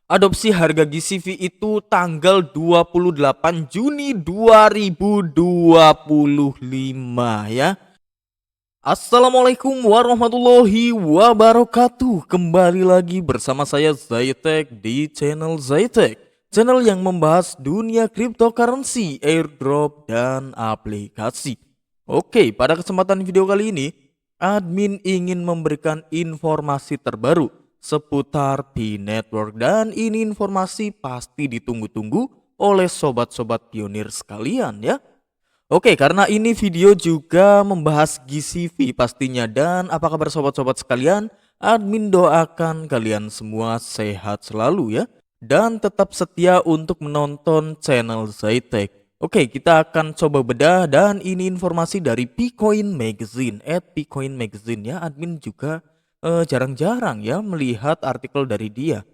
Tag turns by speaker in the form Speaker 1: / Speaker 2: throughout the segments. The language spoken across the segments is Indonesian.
Speaker 1: Adopsi harga GCV itu tanggal 28 Juni 2025 ya. Assalamualaikum warahmatullahi wabarakatuh. Kembali lagi bersama saya Zaitek di channel Zaitek, channel yang membahas dunia cryptocurrency, airdrop, dan aplikasi. Oke, pada kesempatan video kali ini admin ingin memberikan informasi terbaru seputar Pi Network, dan ini informasi pasti ditunggu-tunggu oleh sobat-sobat pionir sekalian ya. Oke, karena ini video juga membahas GCV pastinya, dan apa kabar sobat-sobat sekalian? Admin doakan kalian semua sehat selalu ya, dan tetap setia untuk menonton channel Zaitek. Oke, kita akan coba bedah, dan ini informasi dari Picoin Magazine, @Picoin Magazine ya. Admin juga jarang-jarang ya melihat artikel dari dia.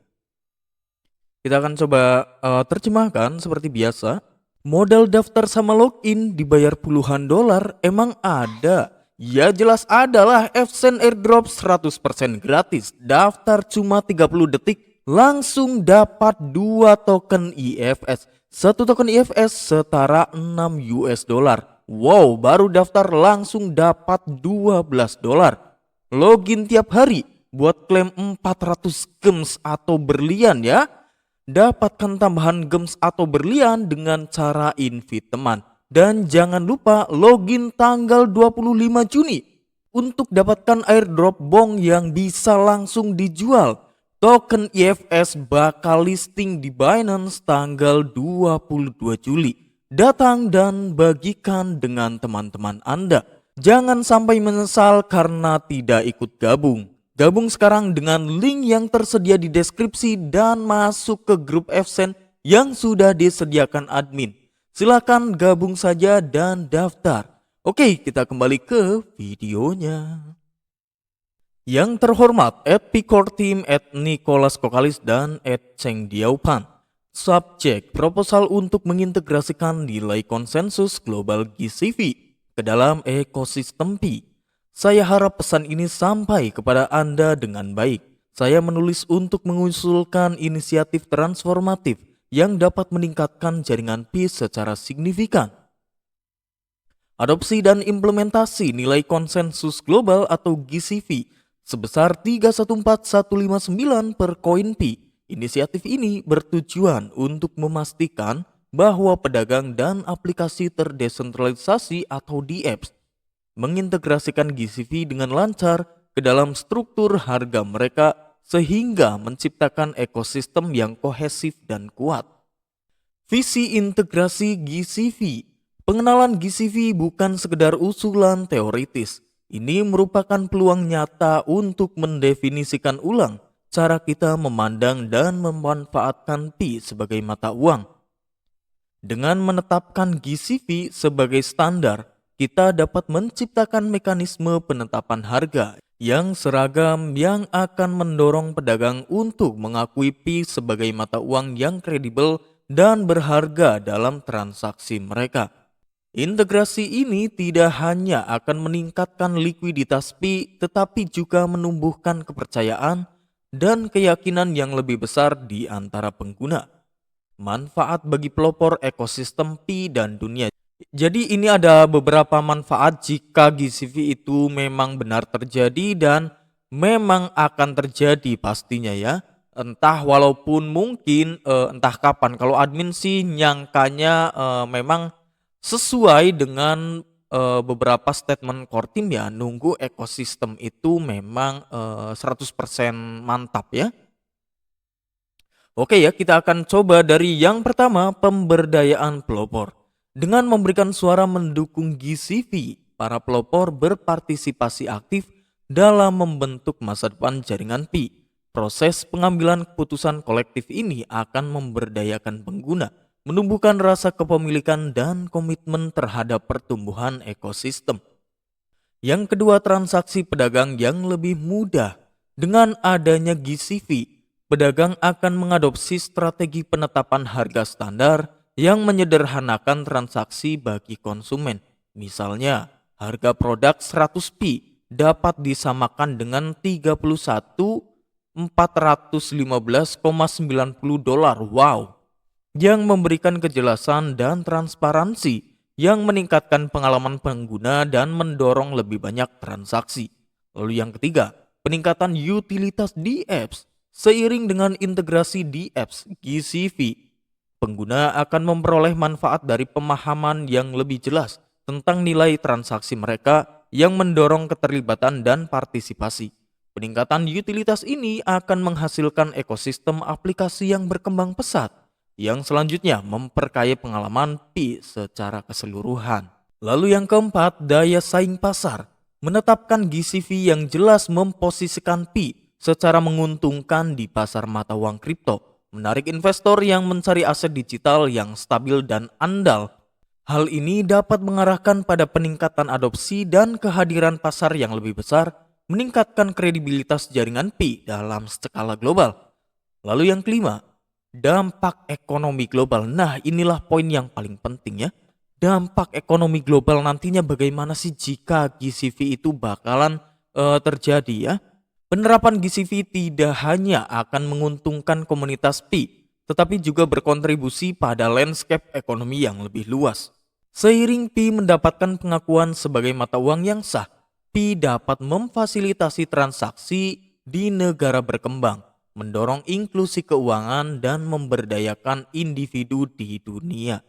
Speaker 1: Kita akan coba terjemahkan seperti biasa. Modal daftar sama login dibayar puluhan dolar emang ada? Ya jelas adalah. Fsen airdrop 100% gratis. Daftar cuma 30 detik langsung dapat 2 token IFS. 1 token IFS setara 6 US dollar. Wow, baru daftar langsung dapat 12 dolar. Login tiap hari buat klaim 400 gems atau berlian ya. Dapatkan tambahan gems atau berlian dengan cara invite teman. Dan jangan lupa login tanggal 25 Juni untuk dapatkan airdrop bong yang bisa langsung dijual. Token IFS bakal listing di Binance tanggal 22 Juli. Datang dan bagikan dengan teman-teman Anda. Jangan sampai menyesal karena tidak ikut gabung. Gabung sekarang dengan link yang tersedia di deskripsi dan masuk ke grup Fsen yang sudah disediakan admin. Silakan gabung saja dan daftar. Oke, kita kembali ke videonya. Yang terhormat @Picor Team, @Nicholas Kokalis, dan @Cheng Diaopan. Subjek proposal untuk mengintegrasikan nilai konsensus global GCV ke dalam ekosistem Pi. Saya harap pesan ini sampai kepada Anda dengan baik. Saya menulis untuk mengusulkan inisiatif transformatif yang dapat meningkatkan jaringan Pi secara signifikan. Adopsi dan implementasi nilai konsensus global atau GCV sebesar 314.159 per koin Pi. Inisiatif ini bertujuan untuk memastikan bahwa pedagang dan aplikasi terdesentralisasi atau DApps mengintegrasikan GCV dengan lancar ke dalam struktur harga mereka sehingga menciptakan ekosistem yang kohesif dan kuat. Visi integrasi GCV. Pengenalan GCV bukan sekedar usulan teoritis. Ini merupakan peluang nyata untuk mendefinisikan ulang cara kita memandang dan memanfaatkan Pi sebagai mata uang. Dengan menetapkan GCV sebagai standar, kita dapat menciptakan mekanisme penetapan harga yang seragam yang akan mendorong pedagang untuk mengakui Pi sebagai mata uang yang kredibel dan berharga dalam transaksi mereka. Integrasi ini tidak hanya akan meningkatkan likuiditas Pi, tetapi juga menumbuhkan kepercayaan dan keyakinan yang lebih besar di antara pengguna. Manfaat bagi pelopor ekosistem Pi dan dunia. Jadi ini ada beberapa manfaat jika GCV itu memang benar terjadi, dan memang akan terjadi pastinya ya. Entah walaupun mungkin entah kapan. Kalau admin sih nyangkanya memang sesuai dengan beberapa statement core team ya. Nunggu ekosistem itu memang 100% mantap ya. Oke ya, kita akan coba dari yang pertama, pemberdayaan pelopor. Dengan memberikan suara mendukung GCV, para pelopor berpartisipasi aktif dalam membentuk masa depan jaringan Pi. Proses pengambilan keputusan kolektif ini akan memberdayakan pengguna, menumbuhkan rasa kepemilikan dan komitmen terhadap pertumbuhan ekosistem. Yang kedua, transaksi pedagang yang lebih mudah. Dengan adanya GCV, pedagang akan mengadopsi strategi penetapan harga standar yang menyederhanakan transaksi bagi konsumen. Misalnya, harga produk 100 Pi dapat disamakan dengan 31 $415,90. Wow, yang memberikan kejelasan dan transparansi yang meningkatkan pengalaman pengguna dan mendorong lebih banyak transaksi. Lalu yang ketiga, peningkatan utilitas di apps. Seiring dengan integrasi di apps GCV, pengguna akan memperoleh manfaat dari pemahaman yang lebih jelas tentang nilai transaksi mereka yang mendorong keterlibatan dan partisipasi. Peningkatan utilitas ini akan menghasilkan ekosistem aplikasi yang berkembang pesat, yang selanjutnya memperkaya pengalaman Pi secara keseluruhan. Lalu yang keempat, daya saing pasar. Menetapkan GCV yang jelas memposisikan Pi secara menguntungkan di pasar mata uang kripto, menarik investor yang mencari aset digital yang stabil dan andal. Hal ini dapat mengarahkan pada peningkatan adopsi dan kehadiran pasar yang lebih besar, meningkatkan kredibilitas jaringan Pi dalam skala global. Lalu yang kelima, dampak ekonomi global. Nah, inilah poin yang paling penting ya. Dampak ekonomi global nantinya bagaimana sih jika GCV itu bakalan terjadi ya. Penerapan GCV tidak hanya akan menguntungkan komunitas Pi, tetapi juga berkontribusi pada landscape ekonomi yang lebih luas. Seiring Pi mendapatkan pengakuan sebagai mata uang yang sah, Pi dapat memfasilitasi transaksi di negara berkembang, mendorong inklusi keuangan dan memberdayakan individu di dunia.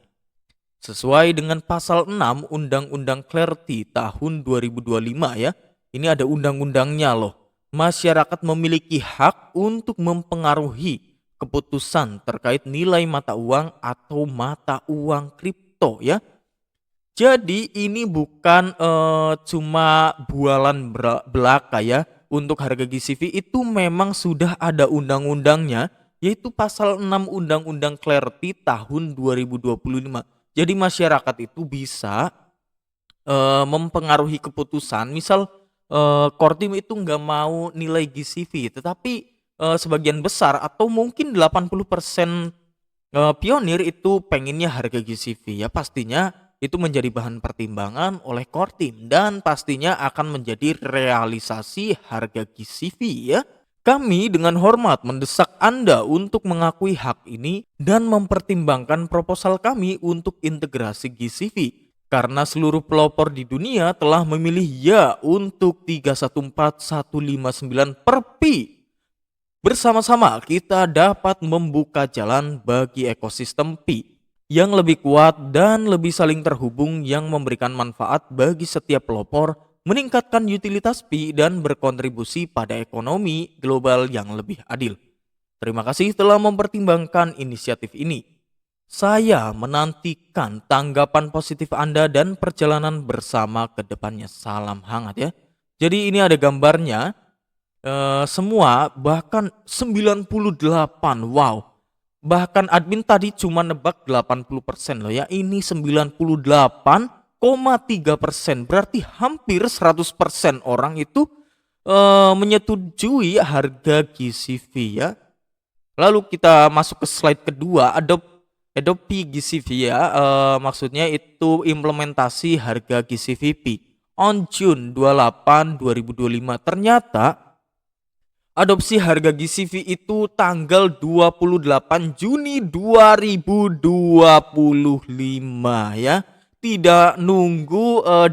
Speaker 1: Sesuai dengan pasal 6 Undang-Undang Clarity tahun 2025 ya. Ini ada undang-undangnya loh. Masyarakat memiliki hak untuk mempengaruhi keputusan terkait nilai mata uang atau mata uang kripto ya. Jadi ini bukan cuma bualan belaka ya. Untuk harga GCV itu memang sudah ada undang-undangnya, yaitu pasal 6 Undang-Undang Clarity tahun 2025. Jadi masyarakat itu bisa mempengaruhi keputusan. Misal core team itu nggak mau nilai GCV, tetapi sebagian besar atau mungkin 80% pionir itu pengennya harga GCV ya, pastinya itu menjadi bahan pertimbangan oleh core team dan pastinya akan menjadi realisasi harga GCV ya. Kami dengan hormat mendesak Anda untuk mengakui hak ini dan mempertimbangkan proposal kami untuk integrasi GCV karena seluruh pelopor di dunia telah memilih ya untuk 314159 per Pi. Bersama-sama kita dapat membuka jalan bagi ekosistem Pi yang lebih kuat dan lebih saling terhubung yang memberikan manfaat bagi setiap pelopor, meningkatkan utilitas Pi dan berkontribusi pada ekonomi global yang lebih adil. Terima kasih telah mempertimbangkan inisiatif ini. Saya menantikan tanggapan positif Anda dan perjalanan bersama ke depannya. Salam hangat ya. Jadi ini ada gambarnya. Semua bahkan 98, wow. Bahkan admin tadi cuma nebak 80% loh ya. Ini 98,3%. Berarti hampir 100% orang itu menyetujui harga GCV ya. Lalu kita masuk ke slide kedua, Adobe GCV ya. Maksudnya itu implementasi harga GCVP on June 28, 2025. Ternyata adopsi harga GCV itu tanggal 28 Juni 2025 ya. Tidak nunggu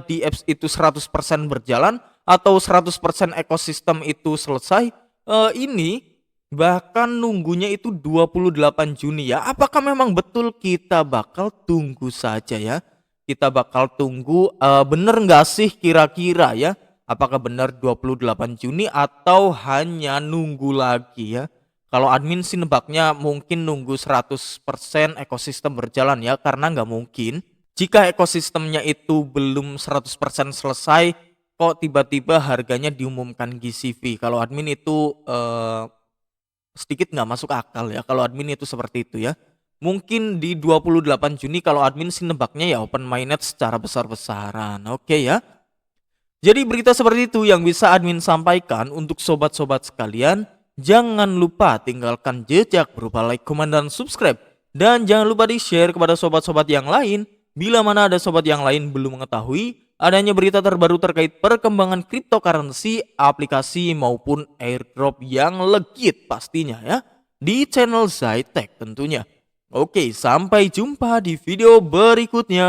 Speaker 1: di apps itu 100% berjalan atau 100% ekosistem itu selesai. Ini bahkan nunggunya itu 28 Juni ya. Apakah memang betul? Kita bakal tunggu saja ya. Kita bakal tunggu bener nggak sih kira-kira ya. Apakah benar 28 Juni atau hanya nunggu lagi ya? Kalau admin sih nebaknya mungkin nunggu 100% ekosistem berjalan ya. Karena nggak mungkin jika ekosistemnya itu belum 100% selesai kok tiba-tiba harganya diumumkan GCV. Kalau admin itu sedikit nggak masuk akal ya. Kalau admin itu seperti itu ya. Mungkin di 28 Juni kalau admin sih nebaknya ya open mainnet secara besar-besaran. Oke ya. Jadi berita seperti itu yang bisa admin sampaikan untuk sobat-sobat sekalian. Jangan lupa tinggalkan jejak berupa like, komen, dan subscribe. Dan jangan lupa di-share kepada sobat-sobat yang lain. Bila mana ada sobat yang lain belum mengetahui adanya berita terbaru terkait perkembangan cryptocurrency, aplikasi maupun airdrop yang legit pastinya ya di channel Zaitek tentunya. Oke, sampai jumpa di video berikutnya.